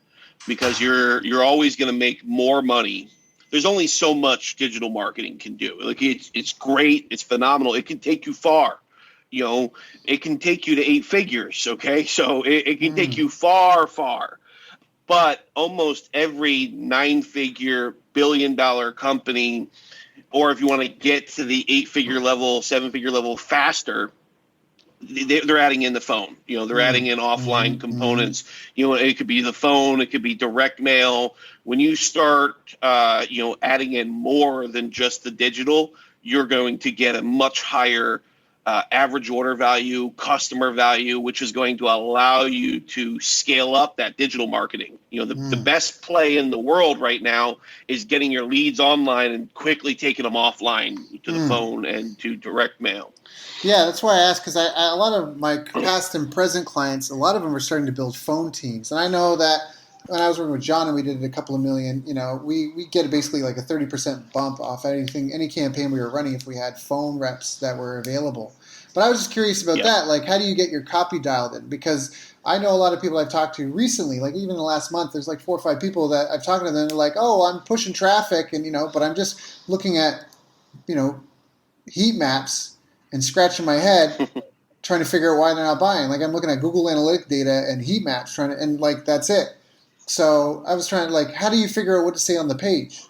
Speaker 2: because you're always going to make more money. There's only so much digital marketing can do. Like it's great, it's phenomenal. It can take you far. It can take you to 8 figures. Okay, so it can take
Speaker 1: Mm.
Speaker 2: you far, far. But almost every 9 figure, $1 billion company, or if you want to get to the 8 figure level, 7 figure level faster, they're adding in the phone. They're adding
Speaker 1: Mm.
Speaker 2: in
Speaker 1: Mm-hmm.
Speaker 2: offline
Speaker 1: Mm-hmm.
Speaker 2: components. It could be the phone, it could be direct mail. When you start, adding in more than just the digital, you're going to get a much higher average order value, customer value, which is going to allow you to scale up that digital marketing. The
Speaker 1: Mm.
Speaker 2: best play in the world right now is getting your leads online and quickly taking them offline to the
Speaker 1: Mm.
Speaker 2: phone and to direct mail.
Speaker 1: Yeah, that's why I asked because a lot of my past and present clients, a lot of them are starting to build phone teams, and I know that when I was working with John and we did a couple of million, we get basically like a 30% bump off any campaign we were running if we had phone reps that were available. But I was just curious about
Speaker 2: Yep.
Speaker 1: that. Like, how do you get your copy dialed in? Because I know a lot of people I've talked to recently, like even in the last month, there's like 4 or 5 people that I've talked to them. And they're like, "Oh, I'm pushing traffic, and but I'm just looking at you know heat maps and scratching my head trying to figure out why they're not buying. Like I'm looking at Google Analytic data and heat maps and like that's it. So I was trying to like, how do you figure out what to say on the page?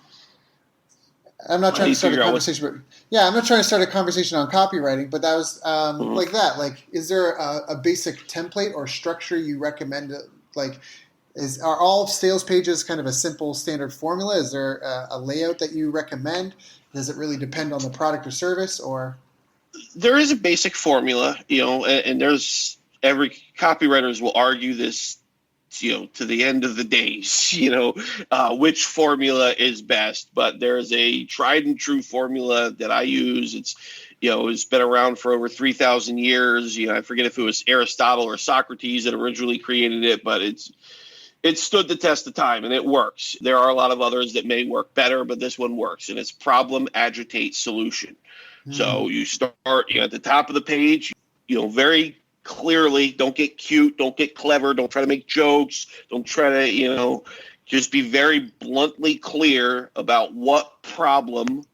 Speaker 1: I'm not
Speaker 2: How do
Speaker 1: trying to
Speaker 2: you
Speaker 1: start a
Speaker 2: figure out what?
Speaker 1: conversation, but yeah, I'm not trying to start a conversation on copywriting, but that was
Speaker 2: Mhm.
Speaker 1: like that. Like, is there a basic template or structure you recommend? Like, Are all sales pages kind of a simple standard formula? Is there a layout that you recommend? Does it really depend on the product or service, or?
Speaker 2: There is a basic formula, and there's every copywriters will argue this, to the end of the days, which formula is best. But there's a tried and true formula that I use. It's been around for over 3,000 years. I forget if it was Aristotle or Socrates that originally created it, but it stood the test of time and it works. There are a lot of others that may work better, but this one works, and it's problem, agitate, solution. So you start at the top of the page, very clearly. Don't get cute, don't get clever, don't try to make jokes, don't try to, just be very bluntly clear about what problem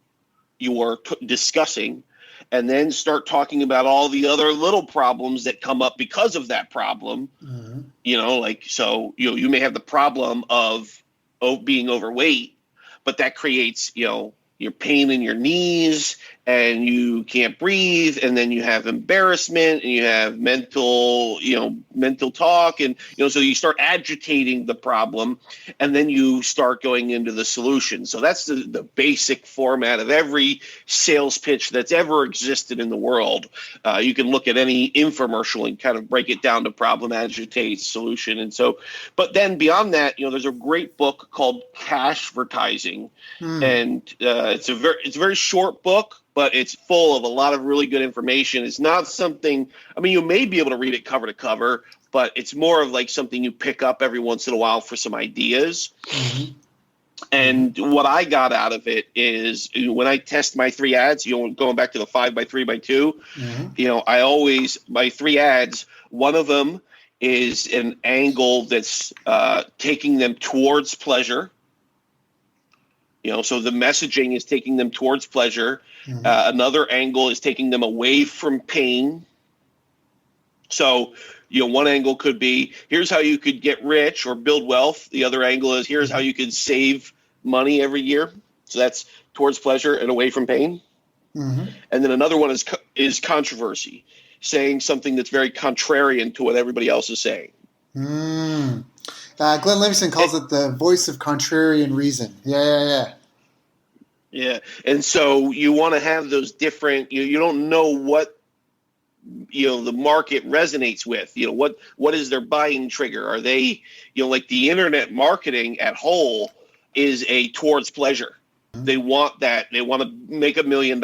Speaker 2: you are discussing, and then start talking about all the other little problems that come up because of that problem. You may have the problem of being overweight, but that creates, your pain in your knees, and you can't breathe, and then you have embarrassment, and you have mental talk, and so you start agitating the problem, and then you start going into the solution. So that's the basic format of every sales pitch that's ever existed in the world. You can look at any infomercial and kind of break it down to problem, agitate, solution. And so, but then beyond that, there's a great book called Cashvertising, and it's a very short book, but it's full of a lot of really good information. It's not something, you may be able to read it cover to cover, but it's more of like something you pick up every once in a while for some ideas. And what I got out of it is when I test my 3 ads, going back to the 5x3x2, my 3 ads, one of them is an angle that's taking them towards pleasure. So the messaging is taking them towards pleasure. Another angle is taking them away from pain. So, one angle could be, here's how you could get rich or build wealth. The other angle is, here's how you could save money every year. So that's towards pleasure and away from pain. And then another one is controversy, saying something that's very contrarian to what everybody else is saying.
Speaker 1: Glenn Livingston calls it the voice of contrarian reason.
Speaker 2: Yeah. And so you want to have those different, you don't know what, the market resonates with, what is their buying trigger? Are they, like the internet marketing at whole is a towards pleasure. They want that. They want to make $1 million,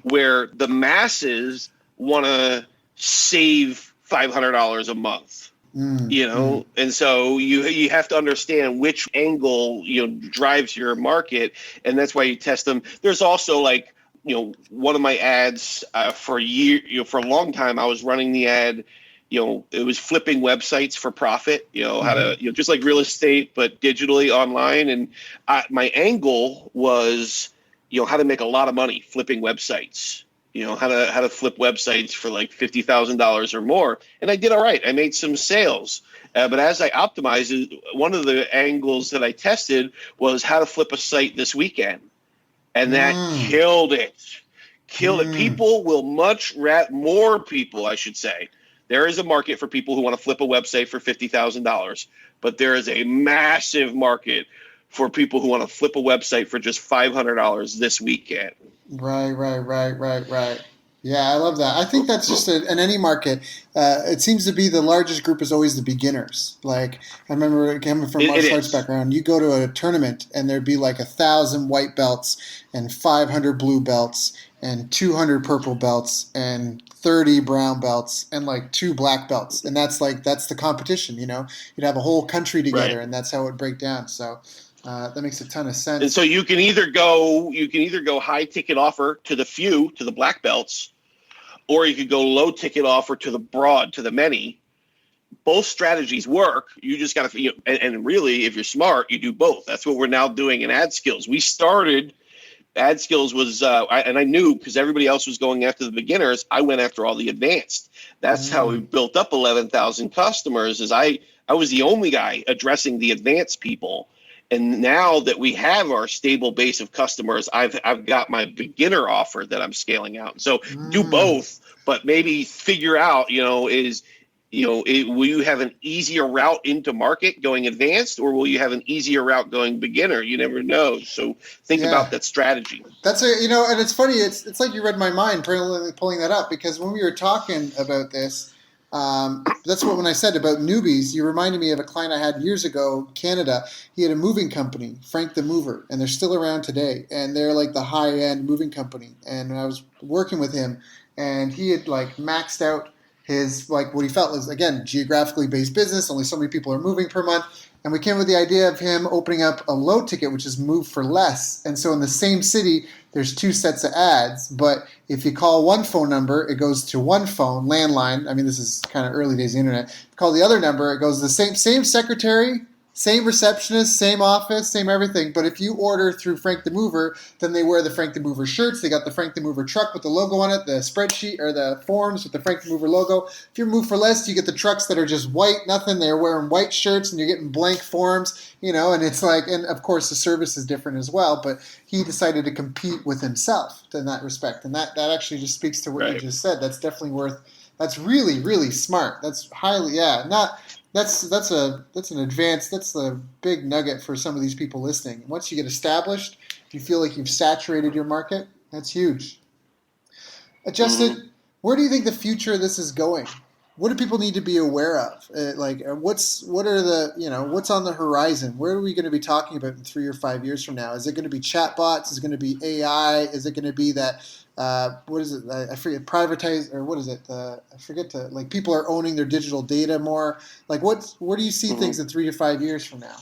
Speaker 2: where the masses want to save $500 a month. And so you have to understand which angle drives your market, and that's why you test them. There's also one of my ads for a long time I was running the ad. It was flipping websites for profit. How to just like real estate but digitally online, and my angle was how to make a lot of money flipping websites. How to flip websites for like $50,000 or more. And I did all right. I made some sales. But as I optimized it, one of the angles that I tested was how to flip a site this weekend. And that killed it. People will more people, I should say. There is a market for people who want to flip a website for $50,000. But there is a massive market for people who want to flip a website for just $500 this weekend.
Speaker 1: Right. Yeah, I love that. I think that's just in any market. It seems to be the largest group is always the beginners. Like I remember coming from martial arts background, you go to a tournament and there'd be like 1,000 white belts and 500 blue belts and 200 purple belts and 30 brown belts and like 2 black belts, and that's the competition. You'd have a whole country together, and that's how it would break down. So. That makes a ton of sense.
Speaker 2: And so you can either go high ticket offer to the black belts, or you could go low ticket offer to the many. Both strategies work. You just got to, and really, if you're smart, you do both. That's what we're now doing in AdSkills. We started AdSkills was, and I knew because everybody else was going after the beginners, I went after all the advanced. That's how we built up 11,000 customers. Is I was the only guy addressing the advanced people. And now that we have our stable base of customers, I've got my beginner offer that I'm scaling out. So do both, but maybe figure out, will you have an easier route into market going advanced, or will you have an easier route going beginner? You never know. So think about that strategy.
Speaker 1: That's and it's funny. It's like you read my mind pulling that up, because when we were talking about this, that's what when I said about newbies, you reminded me of a client I had years ago, Canada. He had a moving company, Frank the Mover, and they're still around today, and they're like the high end moving company. And I was working with him, and he had like maxed out his like what he felt was, again, geographically based business. Only so many people are moving per month. And we came up with the idea of him opening up a low ticket, which is move for less. And so in the same city, there's two sets of ads. But if you call one phone number, it goes to one phone, landline. I mean, this is kind of early days of the internet. If you call the other number, it goes to the same secretary, same receptionist, same office, same everything. But if you order through Frank the Mover, then they wear the Frank the Mover shirts. They got the Frank the Mover truck with the logo on it, the spreadsheet or the forms with the Frank the Mover logo. If you move for less, you get the trucks that are just white, nothing. They're wearing white shirts and you're getting blank forms, and it's like, and of course the service is different as well, but he decided to compete with himself in that respect. And that actually just speaks to what you just said. That's definitely that's really, really smart. That's highly, That's an advance. That's the big nugget for some of these people listening. Once you get established, if you feel like you've saturated your market, that's huge. Justin, where do you think the future of this is going? What do people need to be aware of? What's on the horizon? Where are we going to be talking about in 3 or 5 years from now? Is it going to be chatbots? Is it going to be AI? Is it going to be that? What is it? I forget. Privatize, or what is it? I forget people are owning their digital data more. Where do you see things in 3 to 5 years from now?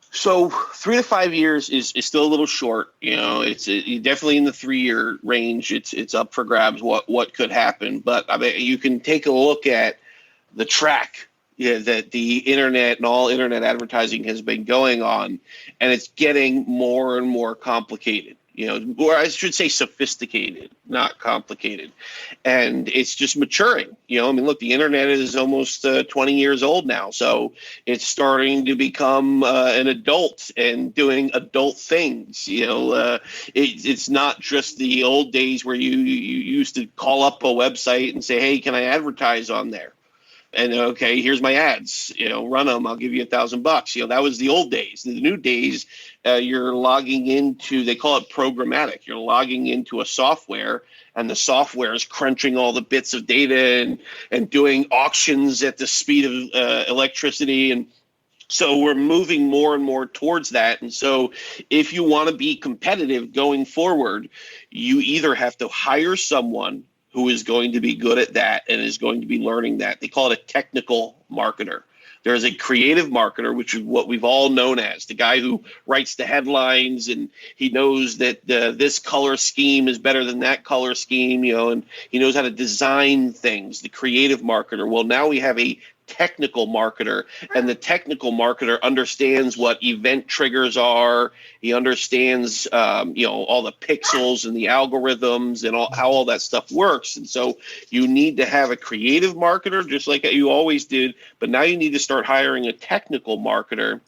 Speaker 2: So 3 to 5 years is still a little short. It's definitely in the 3-year range. It's up for grabs what could happen. But I mean, you can take a look at the track that the internet and all internet advertising has been going on, and it's getting more and more complicated. Or I should say sophisticated, not complicated. And it's just maturing. Look, the internet is almost 20 years old now. So it's starting to become an adult and doing adult things. It's not just the old days where you used to call up a website and say, hey, can I advertise on there? And okay, here's my ads, run them. I'll give you $1,000. That was the old days. In the new days, you're logging into, they call it programmatic. You're logging into a software, and the software is crunching all the bits of data and doing auctions at the speed of electricity. And so we're moving more and more towards that. And so if you want to be competitive going forward, you either have to hire someone who is going to be good at that and is going to be learning that. They call it a technical marketer. There's a creative marketer, which is what we've all known as the guy who writes the headlines, and he knows that this color scheme is better than that color scheme, and he knows how to design things, the creative marketer. Well, now we have a technical marketer, and the technical marketer understands what event triggers are. He understands all the pixels and the algorithms and how all that stuff works. And so you need to have a creative marketer, just like you always did, but now you need to start hiring a technical marketer.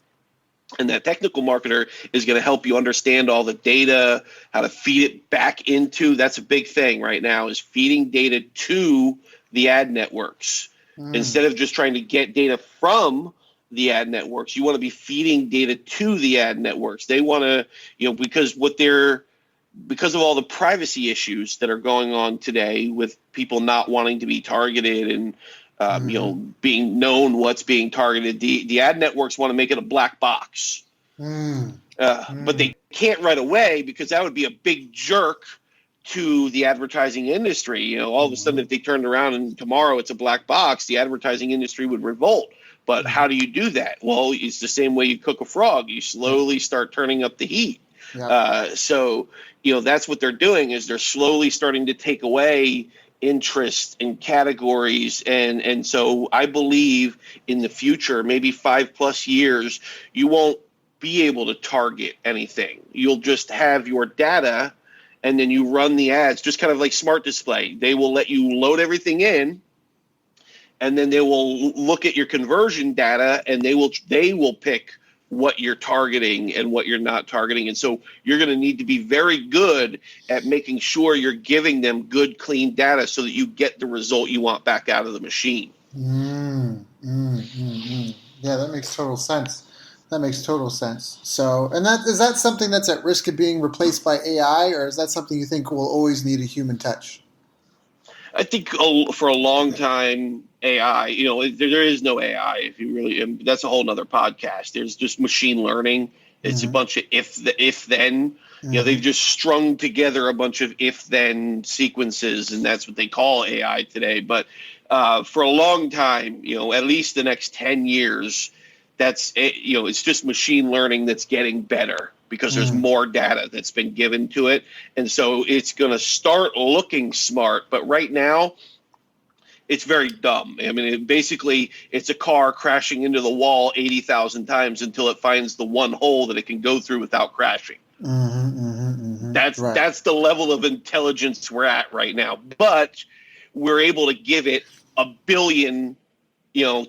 Speaker 2: And that technical marketer is going to help you understand all the data, how to feed it back into. That's a big thing right now, is feeding data to the ad networks. Instead of just trying to get data from the ad networks, you want to be feeding data to the ad networks. They want to, because of all the privacy issues that are going on today with people not wanting to be targeted and being known what's being targeted, the ad networks want to make it a black box. But they can't right away, because that would be a big jerk to the advertising industry. All of a sudden, if they turned around and tomorrow it's a black box, the advertising industry would revolt. But how do you do that? Well, it's the same way you cook a frog. You slowly start turning up the heat. So that's what they're doing, is they're slowly starting to take away interest in categories. And so I believe in the future, maybe 5+ years, you won't be able to target anything. You'll just have your data, and then you run the ads, just kind of like Smart Display. They will let you load everything in, and then they will look at your conversion data, and they will pick what you're targeting and what you're not targeting. And so you're going to need to be very good at making sure you're giving them good, clean data so that you get the result you want back out of the machine.
Speaker 1: Yeah, that makes total sense. That makes total sense. So, and is that something that's at risk of being replaced by AI, or is that something you think will always need a human touch?
Speaker 2: I think for a long time, AI, there is no AI. If you really, and that's a whole nother podcast. There's just machine learning. It's a bunch of if then. They've just strung together a bunch of if then sequences, and that's what they call AI today. But for a long time, at least the next 10 years, it's just machine learning that's getting better because there's more data that's been given to it. And so it's going to start looking smart. But right now, it's very dumb. I mean, it's a car crashing into the wall 80,000 times until it finds the one hole that it can go through without crashing. That's the level of intelligence we're at right now. But we're able to give it a billion,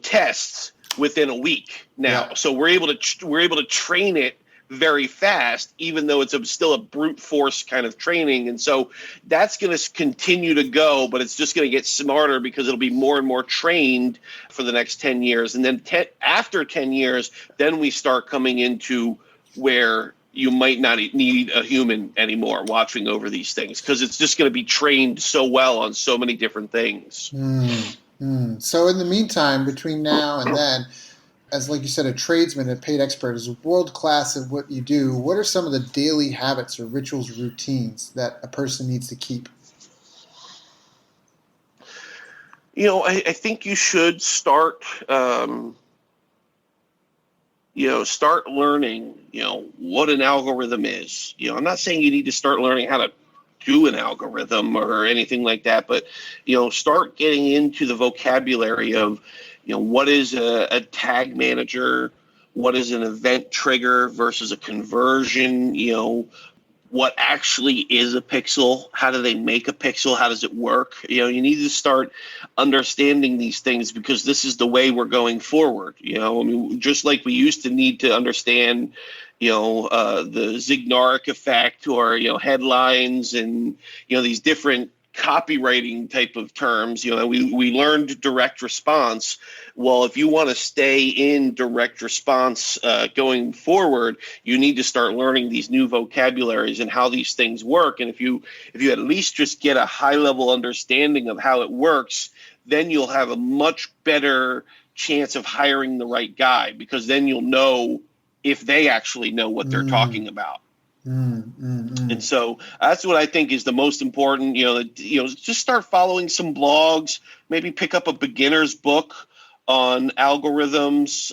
Speaker 2: tests within a week now. Yeah. So we're able to train it very fast, even though it's still a brute force kind of training. And so that's going to continue to go, but it's just going to get smarter because it'll be more and more trained for the next 10 years. And then after 10 years, then we start coming into where you might not need a human anymore watching over these things because it's just going to be trained so well on so many different things.
Speaker 1: So in the meantime, between now and then, as like you said, a tradesman, a paid expert, is world class at what you do. What are some of the daily habits or rituals, routines that a person needs to keep?
Speaker 2: I think you should start, start learning, what an algorithm is. I'm not saying you need to start learning how to do an algorithm or anything like that, but, start getting into the vocabulary of, what is a tag manager? What is an event trigger versus a conversion? What actually is a pixel? How do they make a pixel? How does it work? You need to start understanding these things because this is the way we're going forward. Just like we used to need to understand, the Zignoric effect or, headlines and, these different copywriting type of terms. We learned direct response. Well, if you want to stay in direct response going forward, you need to start learning these new vocabularies and how these things work. And if you at least just get a high level understanding of how it works, then you'll have a much better chance of hiring the right guy because then you'll know if they actually know what they're talking about. And so that's what I think is the most important, just start following some blogs, maybe pick up a beginner's book on algorithms,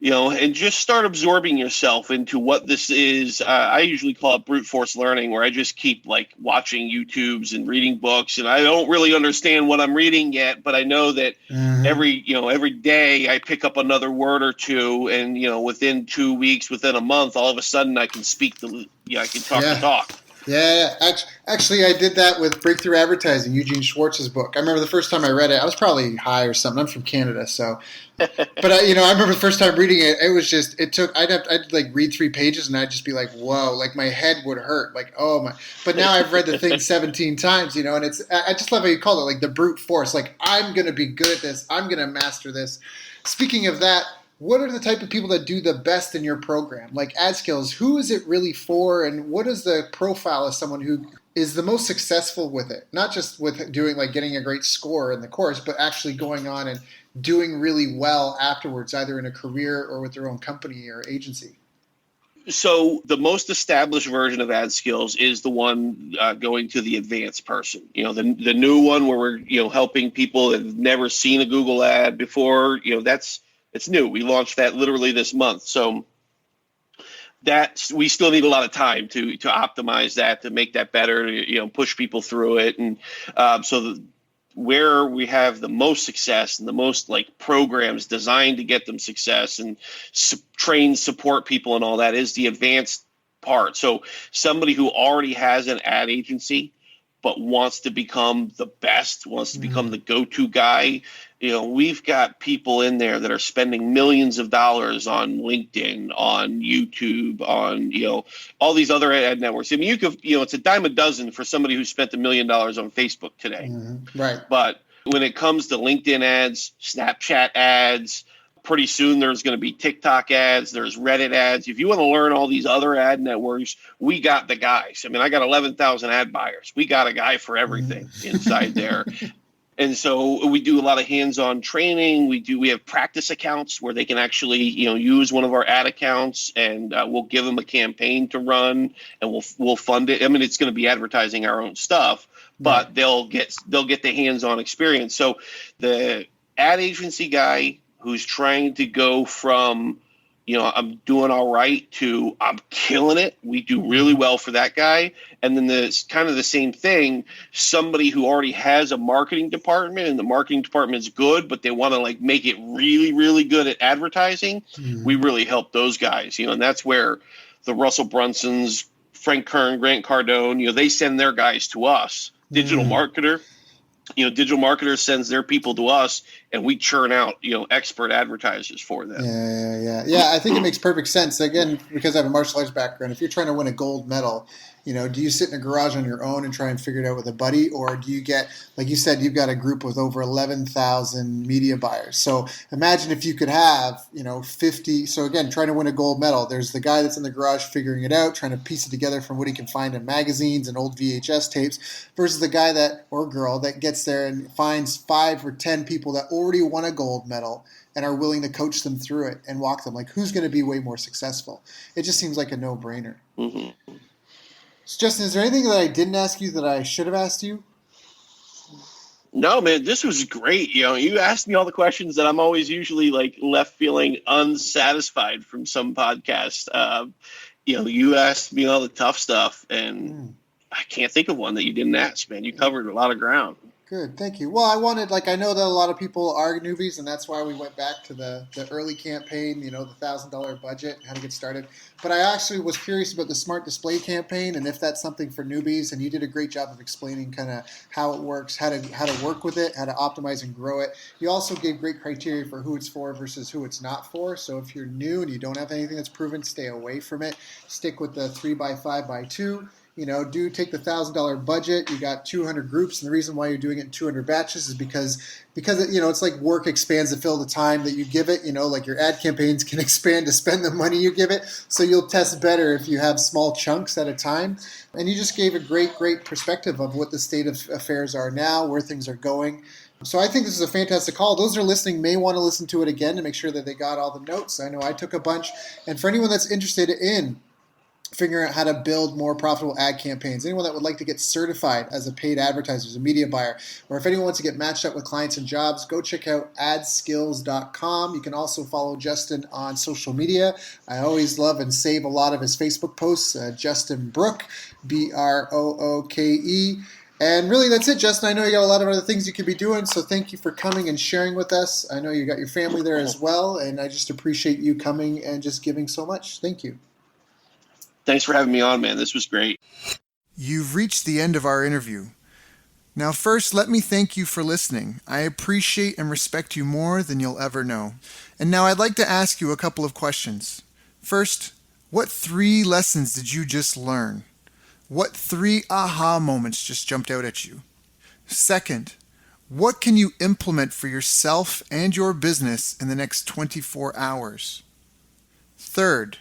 Speaker 2: and just start absorbing yourself into what this is. I usually call it brute force learning, where I just keep watching YouTubes and reading books, and I don't really understand what I'm reading yet, but I know that every day I pick up another word or two, and within 2 weeks, within a month, all of a sudden I can I can talk the talk.
Speaker 1: Yeah. Actually, I did that with Breakthrough Advertising, Eugene Schwartz's book. I remember the first time I read it, I was probably high or something. I'm from Canada, so. But I remember the first time reading it. It was just I'd read 3 pages and I'd just be like, whoa, my head would hurt, oh my. But now I've read the thing 17 times, and I just love how you call it the brute force. I'm gonna be good at this. I'm gonna master this. Speaking of that. What are the type of people that do the best in your program? Like AdSkills, who is it really for, and what is the profile of someone who is the most successful with it? Not just with doing getting a great score in the course, but actually going on and doing really well afterwards, either in a career or with their own company or agency.
Speaker 2: So the most established version of AdSkills is the one going to the advanced person. The new one where we're helping people that have never seen a Google ad before. It's new. We launched that literally this month. So we still need a lot of time to optimize that, to make that better, to push people through it. And where we have the most success and the most programs designed to get them success and train, support people and all that is the advanced part. So somebody who already has an ad agency but wants to become the best, wants to become the go-to guy. We've got people in there that are spending millions of dollars on LinkedIn, on YouTube, on, all these other ad networks. I mean, you could, it's a dime a dozen for somebody who spent $1 million on Facebook today.
Speaker 1: Right.
Speaker 2: But when it comes to LinkedIn ads, Snapchat ads, pretty soon there's going to be TikTok ads, there's Reddit ads. If you want to learn all these other ad networks, we got the guys. I mean, I got 11,000 ad buyers. We got a guy for everything inside there. And so we do a lot of hands-on training. We have practice accounts where they can actually, use one of our ad accounts, and we'll give them a campaign to run, and we'll fund it. I mean, it's going to be advertising our own stuff, but they'll get the hands-on experience. So the ad agency guy who's trying to go from, I'm doing all right to I'm killing it, we do really well for that guy. And then it's kind of the same thing, somebody who already has a marketing department and the marketing department is good, but they want to like make it really, really good at advertising. We really help those guys, and that's where the Russell Brunsons, Frank Kern, Grant Cardone, they send their guys to us. Digital marketer sends their people to us, and we churn out, expert advertisers for them.
Speaker 1: Yeah. I think it makes perfect sense. Again, because I have a martial arts background, if you're trying to win a gold medal, do you sit in a garage on your own and try and figure it out with a buddy? Or do you get, like you said, you've got a group with over 11,000 media buyers. So imagine if you could have, 50. So again, trying to win a gold medal, there's the guy that's in the garage figuring it out, trying to piece it together from what he can find in magazines and old VHS tapes, versus the guy or girl that gets there and finds 5 or 10 people that already won a gold medal and are willing to coach them through it and walk them. Like, who's going to be way more successful? It just seems like a no-brainer. So Justin, is there anything that I didn't ask you that I should have asked you?
Speaker 2: No, man, this was great. You asked me all the questions that I'm always usually like left feeling unsatisfied from some podcasts. You asked me all the tough stuff, and I can't think of one that you didn't ask, man. You covered a lot of ground.
Speaker 1: Good, thank you. Well, I know that a lot of people are newbies, and that's why we went back to the early campaign, the $1,000 budget, how to get started. But I actually was curious about the smart display campaign and if that's something for newbies, and you did a great job of explaining kind of how it works, how to work with it, how to optimize and grow it. You also gave great criteria for who it's for versus who it's not for. So if you're new and you don't have anything that's proven, stay away from it. Stick with the 3x5x2. Do take the $1,000 budget. You got 200 groups, and the reason why you're doing it in 200 batches is because it's like work expands to fill the time that you give it. Like your ad campaigns can expand to spend the money you give it. So you'll test better if you have small chunks at a time. And you just gave a great perspective of what the state of affairs are now, where things are going. So I think this is a fantastic call. Those who are listening may want to listen to it again to make sure that they got all the notes. I know I took a bunch. And for anyone that's interested in figuring out how to build more profitable ad campaigns, anyone that would like to get certified as a paid advertiser, as a media buyer, or if anyone wants to get matched up with clients and jobs, go check out adskills.com. You can also follow Justin on social media. I always love and save a lot of his Facebook posts, Justin Brooke, Brooke. And really, that's it, Justin. I know you got a lot of other things you could be doing, so thank you for coming and sharing with us. I know you got your family there as well, and I just appreciate you coming and just giving so much. Thank you.
Speaker 2: Thanks for having me on, man. This was great.
Speaker 1: You've reached the end of our interview. Now, first, let me thank you for listening. I appreciate and respect you more than you'll ever know. And now I'd like to ask you a couple of questions. First, what 3 lessons did you just learn? What 3 aha moments just jumped out at you? Second, what can you implement for yourself and your business in the next 24 hours? Third,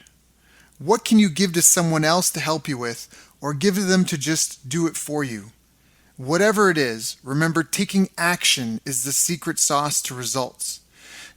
Speaker 1: what can you give to someone else to help you with, or give to them to just do it for you? Whatever it is, remember, taking action is the secret sauce to results.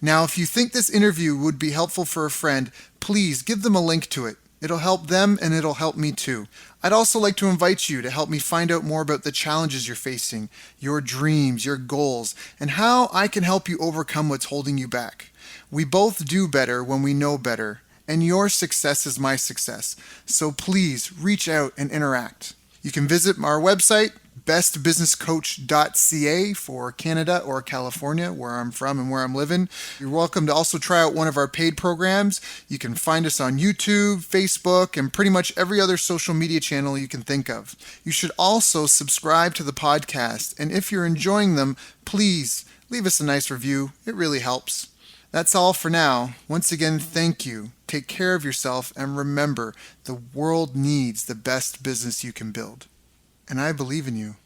Speaker 1: Now, if you think this interview would be helpful for a friend, please give them a link to it. It'll help them and it'll help me too. I'd also like to invite you to help me find out more about the challenges you're facing, your dreams, your goals, and how I can help you overcome what's holding you back. We both do better when we know better. And your success is my success. So please reach out and interact. You can visit our website, bestbusinesscoach.ca for Canada or California, where I'm from and where I'm living. You're welcome to also try out one of our paid programs. You can find us on YouTube, Facebook, and pretty much every other social media channel you can think of. You should also subscribe to the podcast, and if you're enjoying them, please leave us a nice review. It really helps. That's all for now. Once again, thank you. Take care of yourself, and remember, the world needs the best business you can build. And I believe in you.